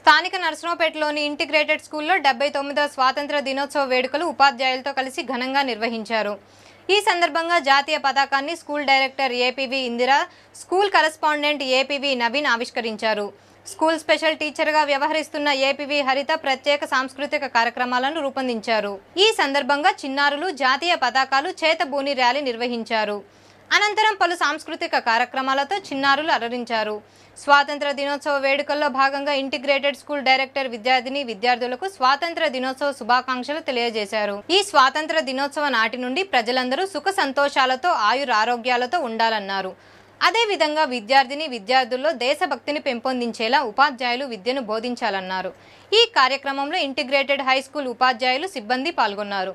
స్థానిక నర్సరావుపేటలోని ఇంటిగ్రేటెడ్ స్కూల్లో 79వ స్వాతంత్ర దినోత్సవ వేడుకలు ఉపాధ్యాయులతో కలిసి ఘనంగా నిర్వహించారు. ఈ సందర్భంగా జాతీయ పతాకాన్ని school director APV Indira, school correspondent APV Naveen ఆవిష్కరించారు. స్కూల్ స్పెషల్ టీచర్గా వ్యవహరిస్తున్న ఏపీవి హరిత ప్రత్యేక సాంస్కృతిక కార్యక్రమాలను రూపొందించారు. ఈ సందర్భంగా చిన్నారులు జాతీయ పతాకాలు చేతబూని ర్యాలీ నిర్వహించారు. అనంతరం పలు సాంస్కృతిక కార్యక్రమాలతో చిన్నారులు అలరించారు. స్వాతంత్ర దినోత్సవ వేడుకల్లో భాగంగా ఇంటిగ్రేటెడ్ స్కూల్ డైరెక్టర్ విద్యార్థులకు స్వాతంత్ర దినోత్సవ శుభాకాంక్షలు తెలియజేశారు. ఈ స్వాతంత్ర దినోత్సవ నాటి నుండి ప్రజలందరూ సుఖ సంతోషాలతో ఆయురారోగ్యాలతో ఉండాలన్నారు. అదేవిధంగా విద్యార్థుల్లో దేశభక్తిని పెంపొందించేలా ఉపాధ్యాయులు విద్యను బోధించాలన్నారు. ఈ కార్యక్రమంలో ఇంటిగ్రేటెడ్ హై స్కూల్ ఉపాధ్యాయులు, సిబ్బంది పాల్గొన్నారు.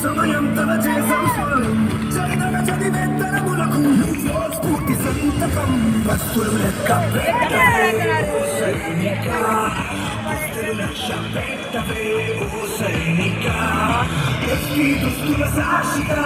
సమయం తన చేసం చరితన చదివే తరములకు స్ఫూర్తి సంతకం వస్తువులు లెక్క సైనిక దుస్తుల సాక్షిగా